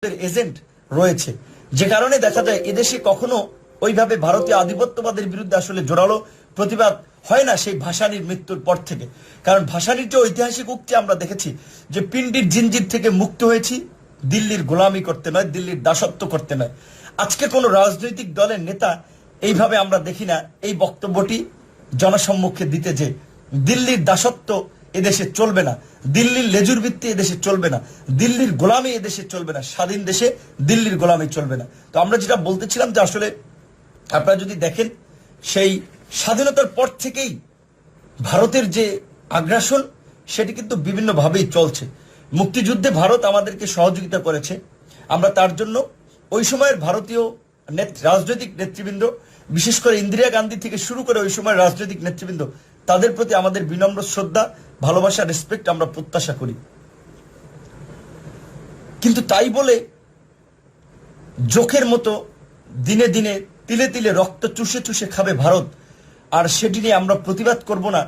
Agent রয়েছে, যে কারণে দেখা যায় এদেশে কখনো ওইভাবে ভারতীয় আধিপত্যবাদের বিরুদ্ধে আসলে জোরালো প্রতিবাদ হয় না সেই ভাসানীর মৃত্যুর পর থেকে। কারণ ভাসানীর যে ঐতিহাসিক উক্তি আমরা দেখেছি যে পিন্ডির জিনজির থেকে মুক্ত হয়েছি, দিল্লির গোলামি করতে নয়, দিল্লির দাসত্ব করতে নয়। আজকে কোনো রাজনৈতিক দলের নেতা এইভাবে আমরা দেখি না এই বক্তব্যটি জনসম্মুখে দিতে, যে দিল্লির দাসত্ব এদেশে চলবে না, দিল্লির লেজুর ভিত্তি এদেশে চলবে না, দিল্লির গোলামি এদেশে চলবে না, স্বাধীন দেশে দিল্লির গোলামি চলবে না। তো আমরা যেটা বলতেছিলাম যে আসলে আপনারা যদি দেখেন সেই স্বাধীনতার পর থেকেই ভারতের যে আগ্রাসন সেটি কিন্তু বিভিন্নভাবেই চলছে। মুক্তিযুদ্ধে ভারত আমাদেরকে সহযোগিতা করেছে, আমরা তার জন্য ওই সময়ের ভারতীয় রাজনৈতিক নেতৃবৃন্দ, বিশেষ করে ইন্দিরা গান্ধী থেকে শুরু করে ওই সময়ের রাজনৈতিক নেতৃবৃন্দ, তাদের প্রতি আমাদের বিনম্র শ্রদ্ধা, ভালোবাসা, রেসপেক্ট আমরা প্রত্যাশা করি। কিন্তু তাই বলে জোকের মতো দিনে দিনে তিলে তিলে রক্ত চুষে চুষে খাবে ভারত, আর সেটি নিয়ে আমরা প্রতিবাদ করব না,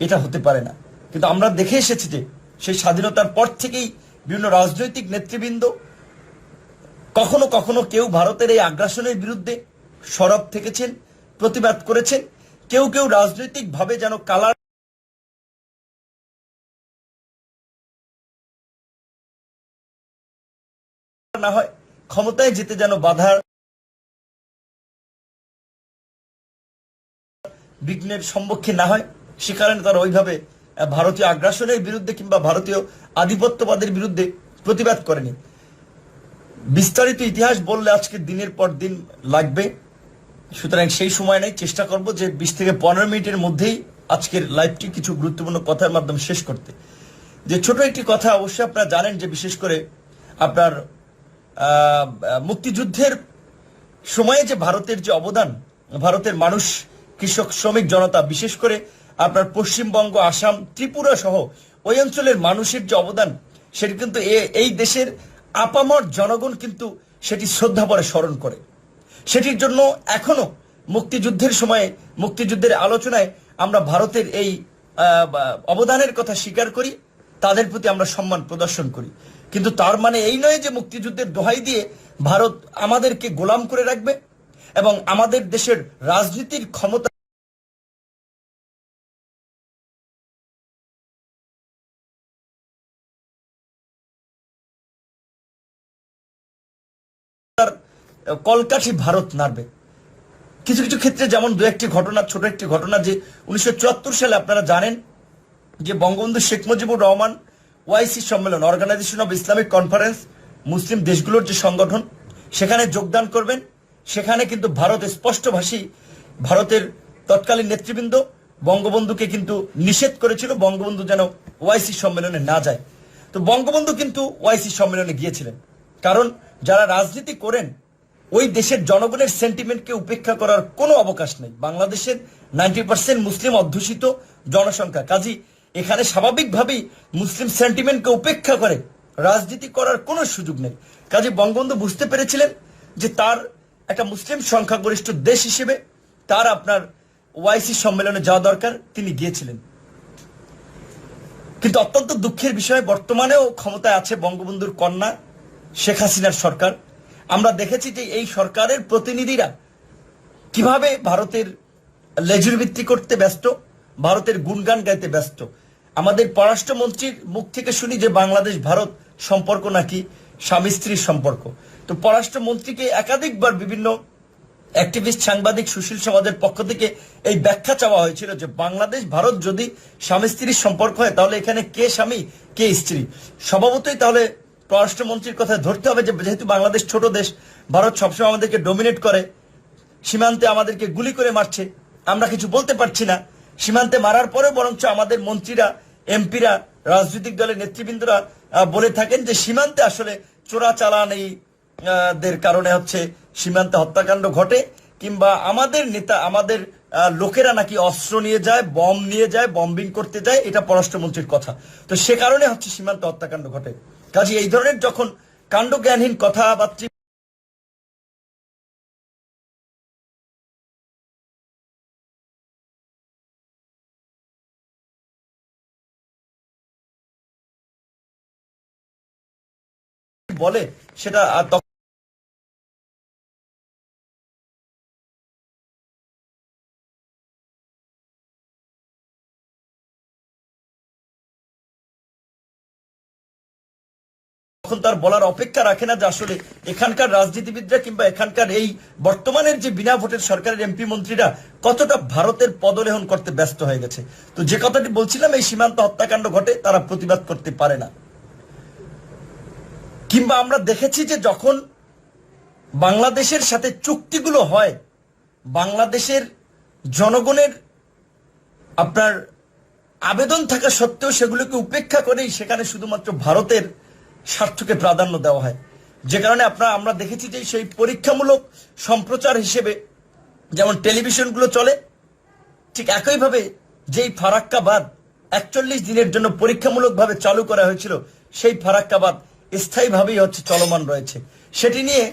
এটা হতে পারে না। কিন্তু আমরা দেখে এসেছি যে সেই স্বাধীনতার পর থেকেই বিভিন্ন রাজনৈতিক নেতৃবৃন্দ কখনো কখনো কেউ ভারতের এই আগ্রাসনের বিরুদ্ধে সরব থেকেছেন, প্রতিবাদ করেছেন, কেউ কেউ রাজনৈতিকভাবে যেন কালার না হয়, ক্ষমতায় যেতে যেন বাধার বিঘ্নের সম্মুখীন না হয়, সে কারণে তারা ওইভাবে ভারতীয় আগ্রাসনের বিরুদ্ধে কিংবা ভারতীয় আধিপত্যবাদের বিরুদ্ধে প্রতিবাদ করেনি। বিস্তারিত ইতিহাস বললে আজকে দিনের পর দিন লাগবে, সুতরাং সেই সময় নেই। চেষ্টা করব যে 20 থেকে 15 মিনিটের মধ্যেই আজকের লাইভটি কিছু গুরুত্বপূর্ণ কথার মাধ্যমে শেষ করতে। যে ছোট একটি কথা, অবশ্যই আপনারা জানেন যে বিশেষ করে আপনার মুক্তিযুদ্ধের সময়ে যে ভারতের যে অবদান, ভারতের মানুষ, কৃষক, শ্রমিক জনতা, বিশেষ করে আপনার পশ্চিমবঙ্গ, আসাম, ত্রিপুরা সহ ওই অঞ্চলের মানুষের যে অবদান, সেটি কিন্তু এই দেশের আপামর জনগণ কিন্তু সেটি শ্রদ্ধা ভরে স্মরণ করে। সেটির জন্য এখনো মুক্তিযুদ্ধের সময়ে, মুক্তিযুদ্ধের আলোচনায় আমরা ভারতের এই অবদানের কথা স্বীকার করি, তাদের প্রতি আমরা সম্মান প্রদর্শন করি। কিন্তু তার মানে এই নয় যে মুক্তিযুদ্ধের দোহাই দিয়ে ভারত আমাদেরকে গোলাম করে রাখবে এবং আমাদের দেশের রাজনীতির ক্ষমতা কলকাঠি ভারত নাড়বে। কিছু কিছু ক্ষেত্রে যেমন দু একটি ঘটনা, ছোট একটি ঘটনা, যে 1974 সালে আপনারা জানেন যে বঙ্গবন্ধু শেখ মুজিবুর রহমান ওআইসি সম্মেলন, অর্গানাইজেশন অব ইসলামিক কনফারেন্স, মুসলিম দেশগুলোর যে সংগঠন, সেখানে যোগদান করবেন। সেখানে কিন্তু ভারত স্পষ্টভাষী, ভারতের তৎকালীন নেতৃবৃন্দ বঙ্গবন্ধুকে কিন্তু নিষেধ করেছিল বঙ্গবন্ধু যেন ওআইসি সম্মেলনে না যায়। তো বঙ্গবন্ধু কিন্তু ওআইসি সম্মেলনে গিয়েছিলেন, কারণ যারা রাজনীতি করেন ওই দেশের জনগণের সেন্টিমেন্টকে উপেক্ষা করার কোনো অবকাশ নেই। বাংলাদেশের 90% মুসলিম অধ্যুষিত জনসংখ্যা, কাজী এখানে স্বাভাবিকভাবেই মুসলিম সেন্টিমেন্টকে উপেক্ষা করে রাজনীতি করার কোনো সুযোগ নেই। কাজী বঙ্গবন্ধু বুঝতে পেরেছিলেন যে তার একটা মুসলিম সংখ্যাগরিষ্ঠ দেশ হিসেবে তার আপনার ওআইসি সম্মেলনে যাওয়া দরকার, তিনি গিয়েছিলেন। কিন্তু অত্যন্ত দুঃখের বিষয়, বর্তমানেও ক্ষমতায় আছে বঙ্গবন্ধুর কন্যা শেখ হাসিনার সরকার। আমরা দেখেছি যে এই সরকারের প্রতিনিধিরা কিভাবে ভারতের লেজুর ভিত্তি করতে ব্যস্ত, ভারতের গুণগান গাইতে ব্যস্ত। আমাদের পররাষ্ট্রমন্ত্রীর মুখ থেকে শুনি যে বাংলাদেশ ভারত সম্পর্ক নাকি স্বামী স্ত্রীর সম্পর্ক। তো পররাষ্ট্রমন্ত্রীকে একাধিকবার বিভিন্ন অ্যাক্টিভিস্ট, সাংবাদিক, সুশীল সমাজের পক্ষ থেকে এই ব্যাখ্যা চাওয়া হয়েছিল যে বাংলাদেশ ভারত যদি স্বামী স্ত্রীর সম্পর্ক হয় তাহলে এখানে কে স্বামী কে স্ত্রী। স্বভাবতই তাহলে পররাষ্ট্রমন্ত্রীর কথা ধরতে হবে যে যেহেতু বাংলাদেশ ছোট দেশ, ভারত সবসময় আমাদেরকে ডোমিনেট করে, সীমান্তে আমাদেরকে গুলি করে মারছে, আমরা কিছু বলতে পারছি না। সীমান্তে মারার পরেও বরঞ্চ আমাদের মন্ত্রীরা, এমপিরা, রাজনৈতিক দলের নেতৃবৃন্দরা বলে থাকেন যে সীমান্তে আসলে চোরাচালানি দের কারণে হচ্ছে সীমান্তে হত্যাকাণ্ড ঘটে, কিংবা আমাদের নেতা, আমাদের লোকেরা নাকি অস্ত্র নিয়ে যায়, বম নিয়ে যায়, বম্বিং করতে যায়, এটা পররাষ্ট্রমন্ত্রীর কথা। তো সে কারণে হচ্ছে সীমান্তে হত্যাকাণ্ড ঘটে। কাজে এই ধরনের যখন কাণ্ডজ্ঞানহীন কথাবার্তা বলে সেটা তখন তার বলার অপেক্ষা রাখে না যে আসলে এখানকার রাজনীতিবিদরা কিংবা এখানকার এই বর্তমানের যে বিনা ভোটের সরকারের এমপি মন্ত্রীরা কতটা ভারতের পদলেহন করতে ব্যস্ত হয়ে গেছে। তো যে কথাটি বলছিলাম, এই সীমান্ত হত্যাকাণ্ড ঘটে, তারা প্রতিবাদ করতে পারে না। কিংবা আমরা দেখেছি যে যখন বাংলাদেশের সাথে চুক্তিগুলো হয়, বাংলাদেশের জনগণের আপনার আবেদন থাকা সত্ত্বেও সেগুলোকে উপেক্ষা করেই সেখানে শুধুমাত্র ভারতের স্বার্থকে প্রাধান্য দেওয়া হয়। যে কারণে আমরা দেখেছি যে সেই পরীক্ষামূলক সম্প্রচার হিসেবে যেমন টেলিভিশনগুলো চলে, ঠিক একইভাবে যেই ফারাক্কাবাদ 41 দিনের জন্য পরীক্ষামূলকভাবে চালু করা হয়েছিল, সেই ফারাক্কাবাদ স্থায়ীভাবেই চলমান রয়েছে। সেটি নিয়ে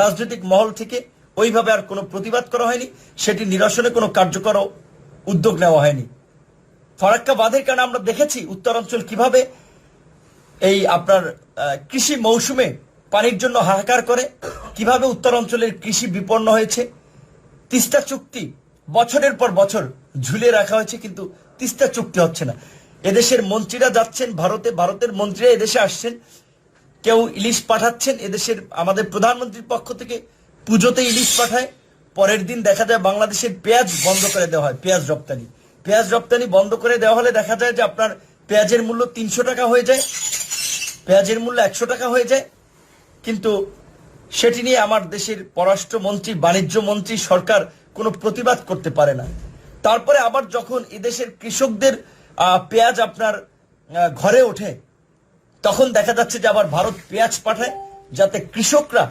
রাজনৈতিক মহল থেকে ওইভাবে আর কোনো প্রতিবাদ করা হয়নি, সেটি নিরসনে কোনো কার্যকর উদ্যোগ নেওয়া হয়নি। ফারাক্কাবাদের কারণে আমরা দেখেছি উত্তরাঞ্চল কিভাবে এই আপনার কৃষি মৌসুমে পানির জন্য হাহাকার করে, কিভাবে উত্তরাঞ্চলের কৃষি বিপন্ন হয়েছে। তিস্তা চুক্তি বছরের পর বছর ঝুলিয়ে রাখা হয়েছে, কিন্তু তিস্তা চুক্তি হচ্ছে না। এদেশের মন্ত্রীরা যাচ্ছেন ভারতে, ভারতের মন্ত্রীরা এদেশে আসছেন, কেউ ইলিশ পাঠাচ্ছেন, এদেশের আমাদের প্রধানমন্ত্রীর পক্ষ থেকে পুজোতে ইলিশ পাঠায়, পরের দিন দেখা যায় বাংলাদেশের পেঁয়াজ বন্ধ করে দেওয়া হয়। পেঁয়াজ রপ্তানি বন্ধ করে দেওয়া হলে দেখা যায় যে আপনার পেঁয়াজের মূল্য 300 টাকা হয়ে যায়, পেঁয়াজের মূল্য 100 টাকা হয়ে যায়। কিন্তু সেটি নিয়ে আমার দেশের পররাষ্ট্রমন্ত্রী, বাণিজ্য মন্ত্রী, সরকার কোনো প্রতিবাদ করতে পারে না। তারপরে আবার যখন এদেশের কৃষকদের পেঁয়াজ আপনার ঘরে ওঠে, তখন দেখা যাচ্ছে যে আবার ভারত পেঁয়াজ পাঠায় যাতে কৃষকরা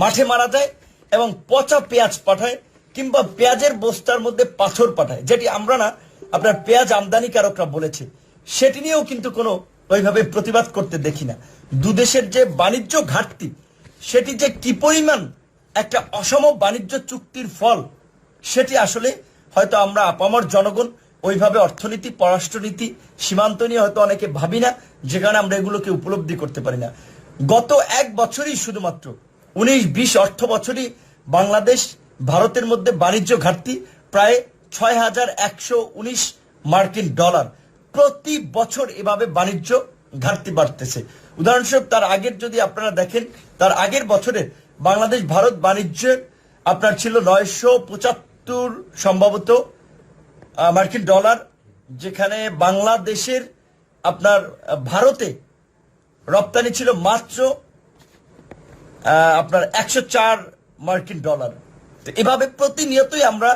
মাঠে মারা যায়, এবং পচা পেঁয়াজ পাঠায়, কিংবা পেঁয়াজের বস্তার মধ্যে পাথর পাঠায়, যেটি আমরা না, আপনার পেঁয়াজ আমদানিকারকরা বলেছে। সেটি নিয়েও কিন্তু কোনো ওইভাবে প্রতিবাদ করতে দেখি না। দুদেশের যে বাণিজ্য ঘাটতি, সেটি যে কি পরিমাণ একটা অসম বাণিজ্য চুক্তির ফল, সেটি আসলে হয়তো আমরা আপামর জনগণ ওইভাবে অর্থনীতি, পররাষ্ট্রনীতি, সীমান্ত নিয়ে হয়তো অনেকে ভাবি না, যে কারণে আমরা এগুলোকে উপলব্ধি করতে পারি না। গত এক বছরই শুধুমাত্র 19-20 অর্থ বছরই বাংলাদেশ ভারতের মধ্যে বাণিজ্য ঘাটতি প্রায় 6119 মার্কিন ডলার। প্রতি বছর এভাবে বাণিজ্য ঘাটতি বাড়তেছে। উদাহরণস্বরূপ তার আগের যদি আপনারা দেখেন, তার আগের বছরে বাংলাদেশ ভারত বাণিজ্য আপনার ছিল 975 সম্ভবত মার্কিন ডলার, যেখানে বাংলাদেশের আপনার ভারতে রপ্তানি ছিল মাত্র আপনার 104 মার্কিন ডলার। তো এভাবে প্রতিনিয়তই আমরা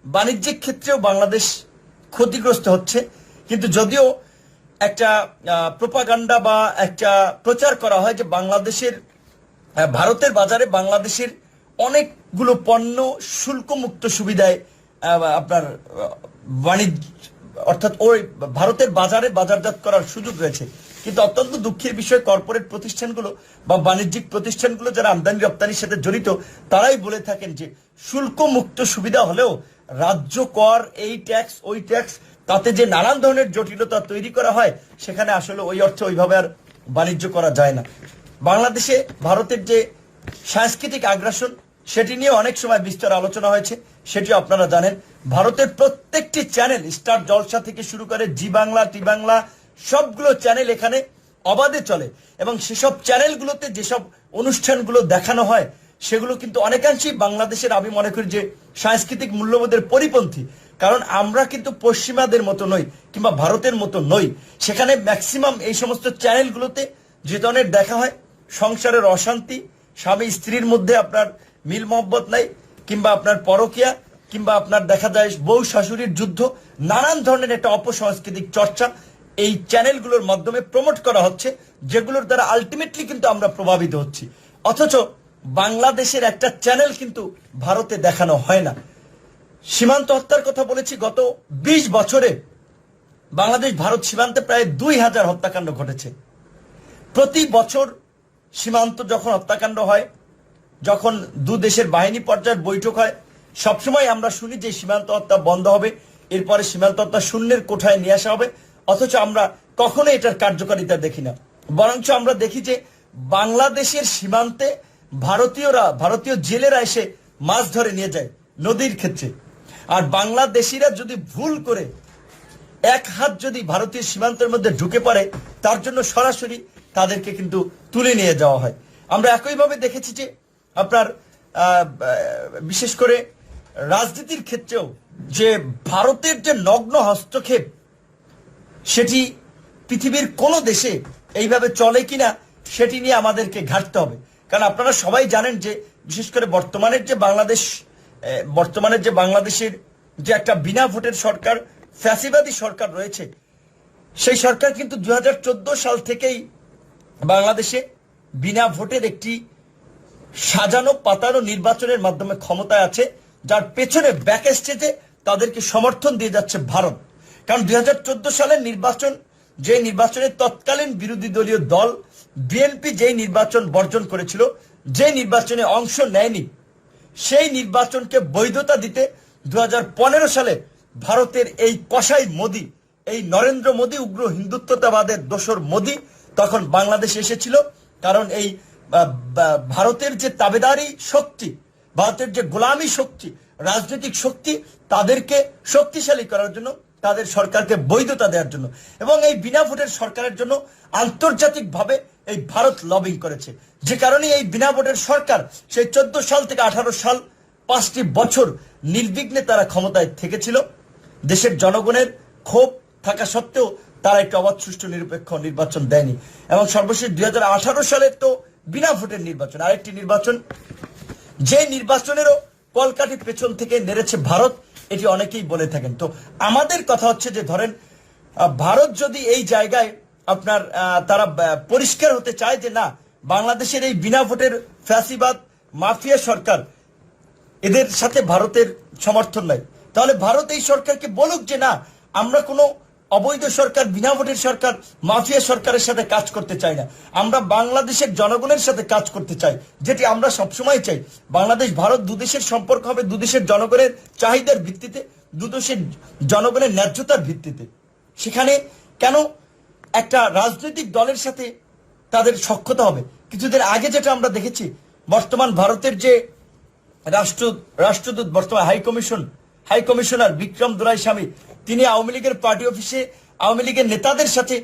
বাণিজ্যিক ক্ষেত্রেও বাংলাদেশ ক্ষতিগ্রস্ত হচ্ছে। কিন্তু যদিও একটা প্রোপাগান্ডা বা একটা প্রচার করা হয় যে বাংলাদেশের ভারতের বাজারে বাংলাদেশের অনেকগুলো পণ্য শুল্কমুক্ত সুবিধায় আপনার বাণিজ্য, অর্থাৎ ওই ভারতের বাজারে বাজারজাত করার সুযোগ রয়েছে। কিন্তু অত্যন্ত দুঃখের বিষয়, কর্পোরেট প্রতিষ্ঠানগুলো বা বাণিজ্যিক প্রতিষ্ঠানগুলো যারা আমদানি রপ্তানির সাথে জড়িত, তারাই বলে থাকেন যে শুল্কমুক্ত সুবিধা হলেও রাজ্য কর, এই ট্যাক্স ওই ট্যাক্স, তাতে যে নানান ধরনের জটিলতা তৈরি করা হয়, সেখানে আসলে ওই অর্থে ওইভাবে আর বাণিজ্য করা যায় না। বাংলাদেশে ভারতের যে সাংস্কৃতিক আগ্রাসন, সেটি নিয়ে অনেক সময় বিস্তর আলোচনা হয়েছে, সেটিও আপনারা জানেন। ভারতের প্রত্যেকটি চ্যানেল, স্টার জলসা থেকে শুরু করে জি বাংলা, টি বাংলা, সবগুলো চ্যানেল এখানে অবাধে চলে, এবং সেসব চ্যানেলগুলোতে যেসব অনুষ্ঠানগুলো দেখানো হয়, সেগুলো কিন্তু অনেকাংশেই বাংলাদেশের, আমি মনে করি যে সাংস্কৃতিক মূল্যবোধের পরিপন্থী। কারণ আমরা কিন্তু পশ্চিমাদের মতো নই, কিংবা ভারতের মতো নই। সেখানে ম্যাক্সিমাম এই সমস্ত চ্যানেলগুলোতে যে ধরনের দেখা হয়, সংসারের অশান্তি, স্বামী স্ত্রীর মধ্যে আপনার মিল মহব্বত নাই, কিংবা আপনার পরকিয়া, কিংবা আপনার দেখা যায় বউ শাশুড়ির যুদ্ধ, নানান ধরনের একটা অপসংস্কৃতিক চর্চা এই চ্যানেলগুলোর মাধ্যমে প্রমোট করা হচ্ছে, যেগুলোর দ্বারা আলটিমেটলি কিন্তু আমরা প্রভাবিত হচ্ছি। অথচ বাংলাদেশের একটা চ্যানেল কিন্তু ভারতে দেখানো হয় না। সীমান্ত হত্যার কথা বলেছি, গত 20 বছরে বাংলাদেশ ভারত সীমান্তে প্রায় 2000 হত্যাকাণ্ড ঘটেছে। প্রতি বছর সীমান্ত যখন হত্যাকাণ্ড হয়, যখন দু দেশের বাহিনী পর্যায়ের বৈঠক হয়, সবসময় আমরা শুনি যে সীমান্ত হত্যা বন্ধ হবে, এরপরে সীমান্ত হত্যা শূন্যের কোঠায় নিয়ে আসা হবে। অথচ আমরা কখনো এটার কার্যকারিতা দেখি না। বরঞ্চ আমরা দেখি যে বাংলাদেশের সীমান্তে ভারতীয় জেলেরা এসে মাছ ধরে নিয়ে যায় নদীর ক্ষেত্রে। আর বাংলাদেশিরা যদি ভুল করে এক হাত যদি ভারতীয় সীমান্তের মধ্যে ঢুকে পড়ে, তার জন্য সরাসরি তাদেরকে কিন্তু তুলে নিয়ে যাওয়া হয়। আমরা একইভাবে দেখেছি যে আপনার বিশেষ করে রাজনীতির ক্ষেত্রেও যে ভারতের যে নগ্ন হস্তক্ষেপ, সেটি পৃথিবীর কোনো দেশে এইভাবে চলে কিনা সেটি নিয়ে আমাদেরকে ঘাটতে হবে। কারণ আপনারা সবাই জানেন যে বিশেষ করে বর্তমানের যে বাংলাদেশের যে একটা বিনা ভোটের সরকার, ফ্যাসিবাদী সরকার রয়েছে, সেই সরকার কিন্তু 2014 সাল থেকেই বাংলাদেশে বিনা ভোটের একটি সাজানো পাতানো নির্বাচনের মাধ্যমে ক্ষমতায় আছে, যার পেছনে ব্যাক স্টেজে তাদেরকে সমর্থন দিয়ে যাচ্ছে ভারত। কারণ 2014 সালের নির্বাচন, যে নির্বাচনে তৎকালীন বিরোধী দলীয় দল বিএনপি যেই নির্বাচন বর্জন করেছিল, যে নির্বাচনে অংশ নেয়নি, সেই নির্বাচনকে বৈধতা দিতে 2015 সালে ভারতের এই কসাই মোদি, এই নরেন্দ্র মোদি, উগ্র হিন্দুত্ববাদের দোসর মোদি তখন বাংলাদেশে এসেছিল। কারণ এই ভারতের যে তাবেদারি শক্তি, ভারতের যে গোলামী শক্তি, রাজনৈতিক শক্তি, তাদেরকে শক্তিশালী করার জন্য, তাদের সরকারকে বৈধতা দেওয়ার জন্য, এবং এই বিনা ভোটের সরকারের জন্য আন্তর্জাতিকভাবে এই ভারত লবিং করেছে। যে কারণে এই বিনা ভোটের সরকার সেই 14 সাল থেকে 18 সাল 5টি বছর নির্বিঘ্নে তারা ক্ষমতায় থেকেছিল। দেশের জনগণের ক্ষোভ থাকা সত্ত্বেও তারা একটি অবাধ, সুষ্ঠু, নিরপেক্ষ নির্বাচন দেয়নি। এবং সর্বশেষ 2018 সালের তো বিনা ভোটের নির্বাচন, আরেকটি নির্বাচন, যে নির্বাচনেরও কলকাঠি পেছন থেকে নেড়েছে ভারত, এটি অনেকেই বলে থাকেন। তো আমাদের কথা হচ্ছে যে ধরেন ভারত যদি এই জায়গায় আপনার তারা পরিষ্কার হতে চায় যে না, বাংলাদেশের এই বিনা ভোটের ফ্যাসিবাদ মাফিয়া সরকার, এদের সাথে ভারতের সমর্থন নাই, তাহলে ভারত এই সরকারকে বলুক যে না, আমরা কোনো অবৈধ সরকার, বিনা ভোটের সরকার, মাফিয়া সরকারের সাথে কাজ করতে চাই না, আমরা বাংলাদেশের জনগণের সাথে কাজ করতে চাই, যেটি আমরা সবসময় চাই। বাংলাদেশ ভারত দুদেশের সম্পর্ক হবে দুদেশের জনগণের চাহিদার ভিত্তিতে, দুদেশের জনগণের ন্যায্যতার ভিত্তিতে। সেখানে কেন একটা রাজনৈতিক দলের সাথে তাদের সখ্যতা হবে? কিছুদিন আগে যেটা আমরা দেখেছি, বর্তমান ভারতের যে রাষ্ট্রদূত, বর্তমান হাই কমিশনার বিক্রম দুরাইস্বামী, তিনি আওয়ামী লীগের পার্টি অফিসে আওয়ামী লীগের নেতাদের সাথে